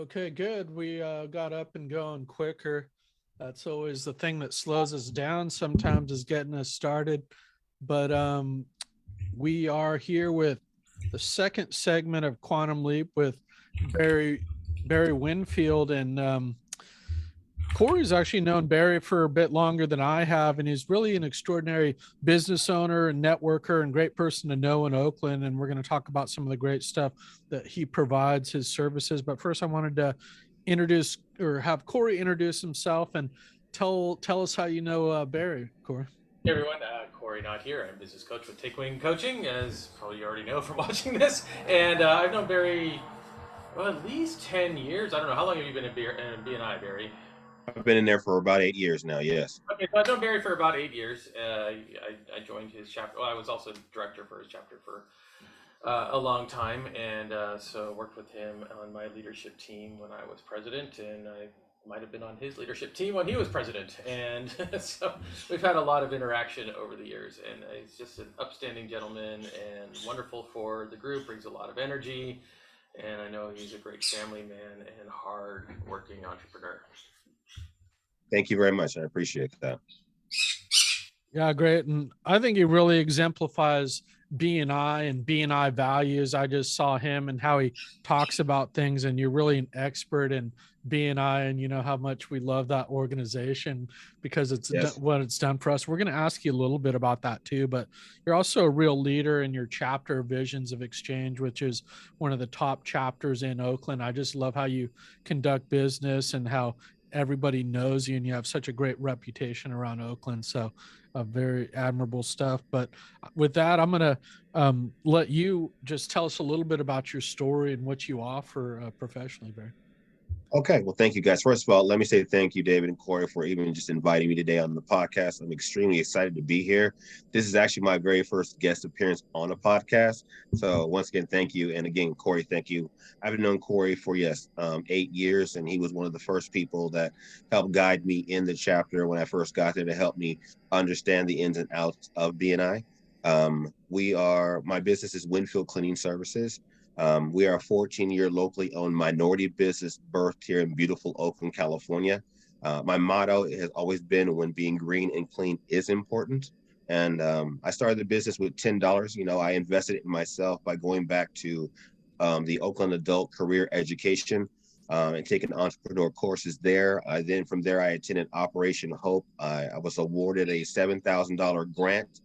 Okay, good. We got up and going quicker. That's always the thing that slows us down sometimes is getting us started. But we are here with the second segment of Quantum Leap with Barry Barry Winfield and Corey's actually known Barry for a bit longer than I have, and he's really an extraordinary business owner and networker and great person to know in Oakland. And we're going to talk about some of the great stuff that he provides, his services. But first, I wanted to introduce or have Corey introduce himself and tell us how you know Barry, Corey. Hey everyone, Corey not here. I'm business coach with Takeaway Coaching, as probably you already know from watching this. And I've known Barry at least 10 years. I don't know. How long have you been in BNI, Barry? I've been in there for about 8 years now. Yes. Okay, so I've known Barry for about 8 years. I joined his chapter. Well, I was also director for his chapter for a long time, and so worked with him on my leadership team when I was president, and I might have been on his leadership team when he was president, and so we've had a lot of interaction over the years. And he's just an upstanding gentleman and wonderful for the group. Brings a lot of energy, and I know he's a great family man and hard-working entrepreneur. Thank you very much. I appreciate that. Yeah, great. And I think he really exemplifies BNI and BNI values. I just saw him and how he talks about things, and you're really an expert in BNI, and you know how much we love that organization because it's Yes. what it's done for us. We're going to ask you a little bit about that too, but you're also a real leader in your chapter Visions of Exchange, which is one of the top chapters in Oakland. I just love how you conduct business and how everybody knows you, and you have such a great reputation around Oakland. So very admirable stuff. But with that, I'm going to let you just tell us a little bit about your story and what you offer professionally, Barry. Okay. Well, thank you guys. First of all, let me say thank you, David and Corey, for even just inviting me today on the podcast. I'm extremely excited to be here. This is actually my very first guest appearance on a podcast. So once again, thank you. And again, Corey, thank you. I've known Corey for, 8 years, and he was one of the first people that helped guide me in the chapter when I first got there to help me understand the ins and outs of BNI. My business is Winfield Cleaning Services. We are a 14-year locally owned minority business birthed here in beautiful Oakland, California. My motto has always been when being green and clean is important. And I started the business with $10. I invested it in myself by going back to the Oakland Adult Career Education and taking entrepreneur courses there. From there, I attended Operation Hope. I was awarded a $7,000 grant.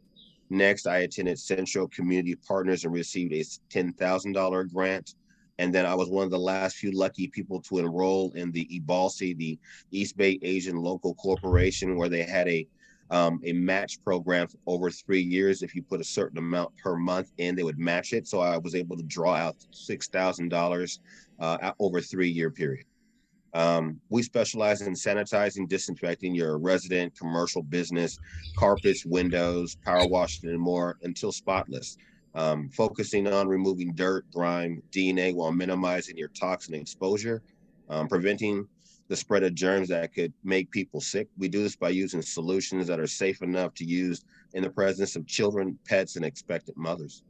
Next, I attended Central Community Partners and received a $10,000 grant. And then I was one of the last few lucky people to enroll in the EBALSI, the East Bay Asian Local Corporation, where they had a match program for over 3 years. If you put a certain amount per month in, they would match it. So I was able to draw out $6,000 over a 3-year period. We specialize in sanitizing, disinfecting your resident, commercial, business, carpets, windows, power washing, and more until spotless. Focusing on removing dirt, grime, DNA while minimizing your toxin exposure, preventing the spread of germs that could make people sick. We do this by using solutions that are safe enough to use in the presence of children, pets, and expectant mothers.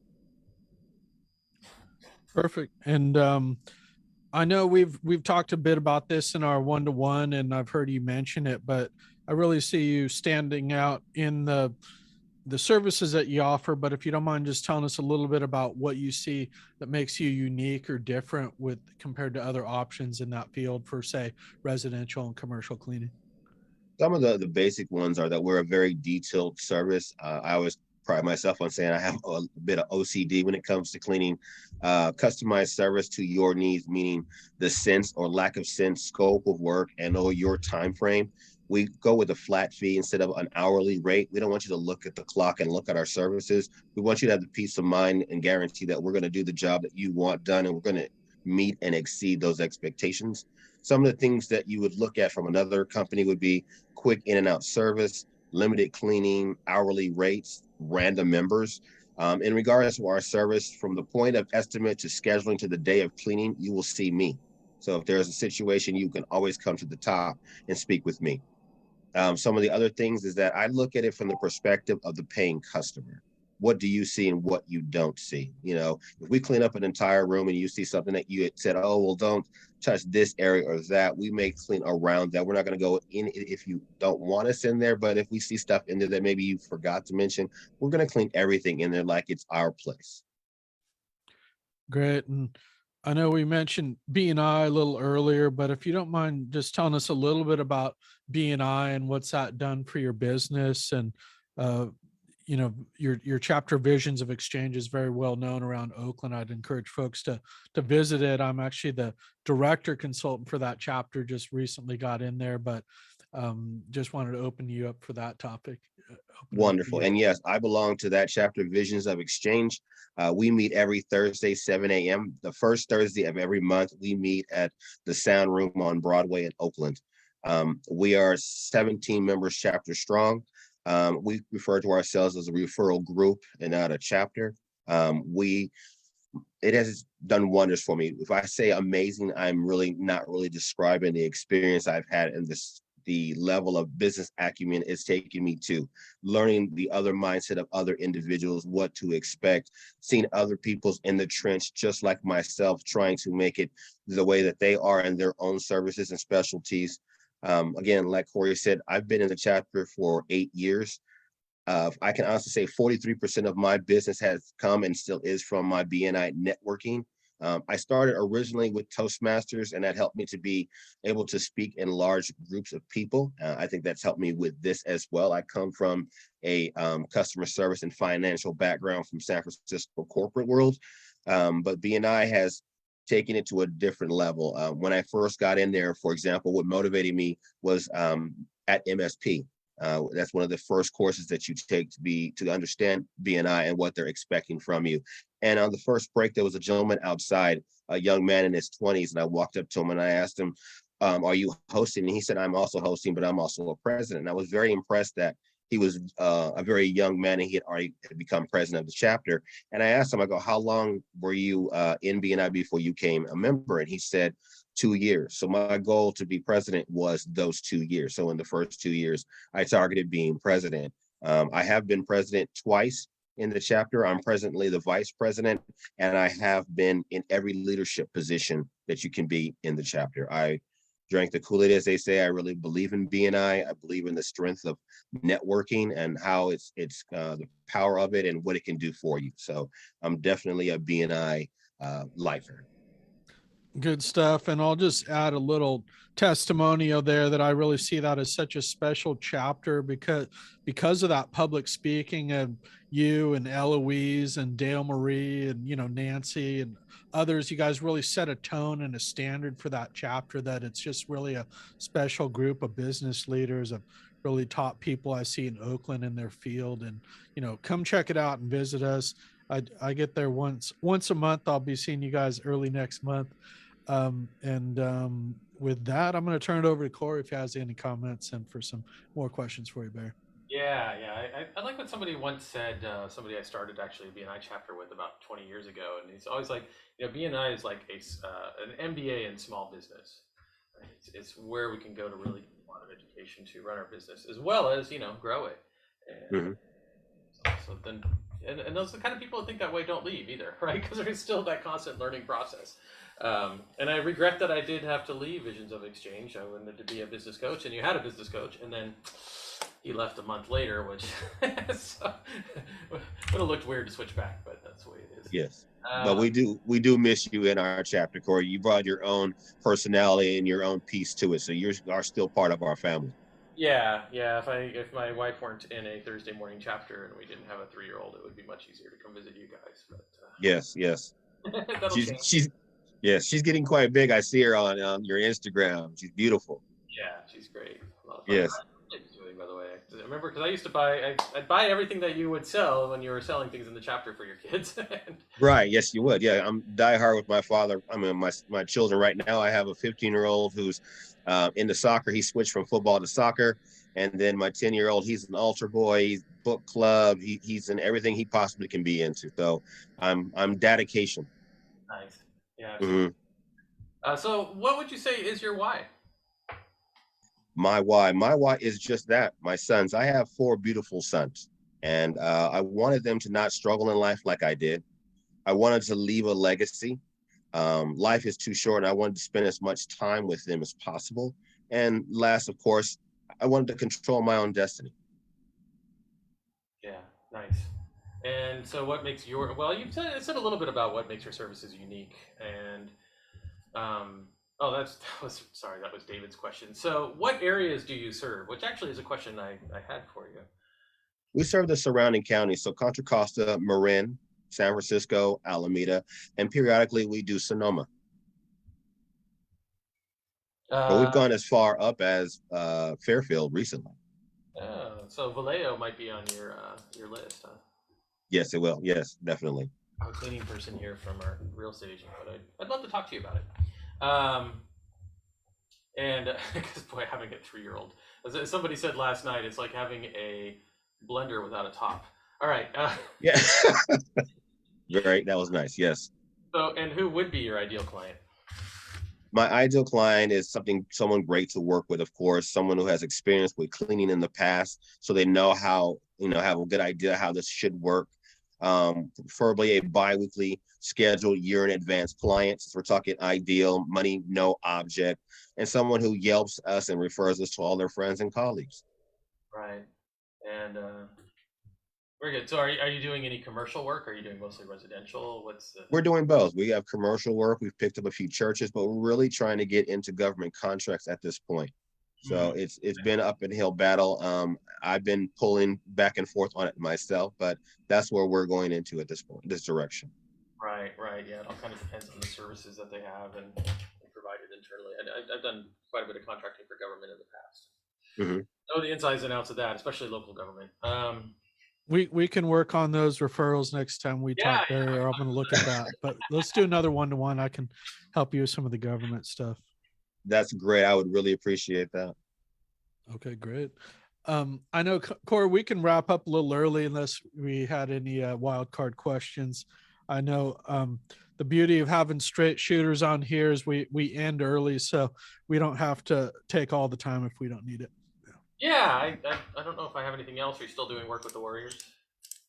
Perfect. And I know we've talked a bit about this in our one-to-one, and I've heard you mention it, but I really see you standing out in the services that you offer. But if you don't mind just telling us a little bit about what you see that makes you unique or different with compared to other options in that field for, say, residential and commercial cleaning. Some of the basic ones are that we're a very detailed service. I always pride myself on saying I have a bit of OCD when it comes to cleaning. Customized service to your needs, meaning the sense or lack of sense, scope of work, and or your time frame. We go with a flat fee instead of an hourly rate. We don't want you to look at the clock and look at our services. We want you to have the peace of mind and guarantee that we're going to do the job that you want done, and we're going to meet and exceed those expectations. Some of the things that you would look at from another company would be quick in and out service, limited cleaning, hourly rates, random members. In regards to our service, from the point of estimate to scheduling to the day of cleaning, you will see me. So if there's a situation, you can always come to the top and speak with me. Some of the other things is that I look at it from the perspective of the paying customer. what do you see and what you don't see? You know, if we clean up an entire room and you see something that you had said, oh, well, don't touch this area or that, we may clean around that. We're not going to go in if you don't want us in there, but if we see stuff in there that maybe you forgot to mention, we're going to clean everything in there like it's our place. Great. And I know we mentioned B&I a little earlier, but if you don't mind just telling us a little bit about B&I and what's that done for your business, and uh, your chapter Visions of Exchange is very well known around Oakland. I'd encourage folks to visit it. I'm actually the director consultant for that chapter, just recently got in there, but just wanted to open you up for that topic. Wonderful. And yes, I belong to that chapter, Visions of Exchange. We meet every Thursday, 7 a.m. The first Thursday of every month, we meet at the Sound Room on Broadway in Oakland. We are 17 members chapter strong. We refer to ourselves as a referral group and not a chapter. It has done wonders for me. If I say amazing, I'm really not really describing the experience I've had in the level of business acumen it's taken me to, learning the other mindset of other individuals, what to expect, seeing other people's in the trench, just like myself, trying to make it the way that they are in their own services and specialties. Again, like Corey said, I've been in the chapter for 8 years. I can honestly say 43% of my business has come and still is from my BNI networking. I started originally with Toastmasters, and that helped me to be able to speak in large groups of people. I think that's helped me with this as well. I come from a customer service and financial background from San Francisco corporate world, but BNI has taken it to a different level. When I first got in there, for example, what motivated me was at MSP. That's one of the first courses that you take to understand BNI and what they're expecting from you. And on the first break, there was a gentleman outside, a young man in his 20s, and I walked up to him and I asked him, are you hosting? And he said, I'm also hosting, but I'm also a president. And I was very impressed that he was a very young man and he had already become president of the chapter. And I asked him, I go, how long were you in BNI before you became a member? And he said, 2 years. So my goal to be president was those 2 years. So in the first 2 years, I targeted being president. I have been president twice in the chapter. I'm presently the vice president, and I have been in every leadership position that you can be in the chapter. I drank the Kool-Aid, as they say. I really believe in BNI. I believe in the strength of networking and how it's the power of it and what it can do for you. So I'm definitely a BNI lifer. Good stuff. And I'll just add a little testimonial there that I really see that as such a special chapter because of that public speaking of you and Eloise and Dale Marie and Nancy and others. You guys really set a tone and a standard for that chapter, that it's just really a special group of business leaders, of really top people I see in Oakland in their field. And come check it out and visit us. I get there once a month. I'll be seeing you guys early next month. With that, I'm going to turn it over to Corey if he has any comments and for some more questions for you, Barry. Yeah. I like what somebody once said, somebody I started actually a BNI chapter with about 20 years ago. And he's always like, BNI is like an MBA in small business. Right? It's where we can go to really get a lot of education to run our business as well as, grow it. And so then, and those the kind of people that think that way don't leave either, right? Because there's still that constant learning process. And I regret that I did have to leave Visions of Exchange. I wanted to be a business coach, and you had a business coach, and then he left a month later, which so, would have looked weird to switch back, but that's the way it is. Yes. But we do miss you in our chapter, Corey. You brought your own personality and your own piece to it, so you are still part of our family. Yeah. If my wife weren't in a Thursday morning chapter and we didn't have a 3-year-old, it would be much easier to come visit you guys. But yes. She's getting quite big. I see her on your Instagram. She's beautiful. Yeah, she's great. A lot of fun. Yes. Doing, by the way, I remember because I used to I'd buy everything that you would sell when you were selling things in the chapter for your kids. Right. Yes, you would. Yeah, I'm diehard with my father. I mean, my children right now. I have a 15-year-old who's into soccer. He switched from football to soccer, and then my 10-year-old. He's an altar boy. He's book club. He's in everything he possibly can be into. So I'm dedication. Nice. Yeah. So what would you say is your why? My why is just that. My sons. I have 4 beautiful sons. And I wanted them to not struggle in life like I did. I wanted to leave a legacy. Life is too short, and I wanted to spend as much time with them as possible. And last, of course, I wanted to control my own destiny. Yeah, nice. And so, what makes your well? You've said a little bit about what makes your services unique, and oh, that was sorry, that was David's question. So, what areas do you serve? Which actually is a question I had for you. We serve the surrounding counties, so Contra Costa, Marin, San Francisco, Alameda, and periodically we do Sonoma. But we've Uh, gone as far up as Fairfield recently. so Vallejo might be on your list, huh? Yes, it will. Yes, definitely. I'm a cleaning person here from our real estate agent, but I'd love to talk to you about it. And because boy, having a 3-year-old, as somebody said last night, it's like having a blender without a top. All right. Yeah. Very, that was nice. Yes. So, and who would be your ideal client? My ideal client is someone great to work with, of course, someone who has experience with cleaning in the past, so they know how, have a good idea how this should work. Preferably a biweekly scheduled year in advance client, since we're talking ideal, money, no object, and someone who Yelps us and refers us to all their friends and colleagues. Right. And very good. So, are you doing any commercial work? Are you doing mostly residential? What's the We're doing both. We have commercial work. We've picked up a few churches, but we're really trying to get into government contracts at this point. So it's been up and hill battle. I've been pulling back and forth on it myself, but that's where we're going into at this point, this direction. Right, right. Yeah, it all kind of depends on the services that they have and provided internally. And I've done quite a bit of contracting for government in the past. Know the insides and outs of that, especially local government. We can work on those referrals next time we Yeah, talk, Barry, or I'm going to look at that. But let's do another one-to-one. I can help you with some of the government stuff. That's great. I would really appreciate that. Okay, great. I know, Corey, we can wrap up a little early unless we had any wild card questions. I know the beauty of having straight shooters on here is we end early, so we don't have to take all the time if we don't need it. yeah. I don't know if I have anything else. Are you still doing work with the Warriors?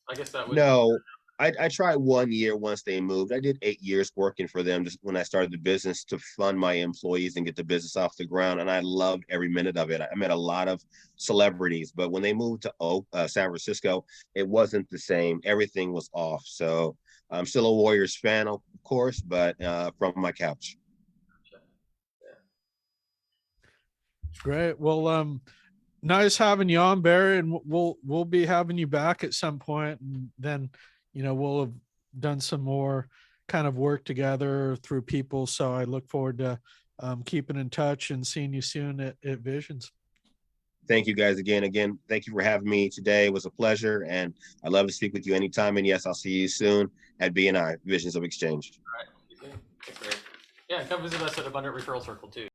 I guess that would. No, I tried 1 year once they moved. I did 8 years working for them just when I started the business to fund my employees and get the business off the ground. And I loved every minute of it. I met a lot of celebrities, but when they moved to San Francisco, it wasn't the same. Everything was off. So I'm still a Warriors fan, of course, but from my couch. Great. Well, nice having you on, Barry, and we'll be having you back at some point, and then we'll have done some more kind of work together through people. So I look forward to keeping in touch and seeing you soon at Visions. Thank you guys again. Thank you for having me today. It was a pleasure, and I'd love to speak with you anytime. And yes, I'll see you soon at BNI, Visions of Exchange. All right. That's great. Yeah, come visit us at Abundant Referral Circle too.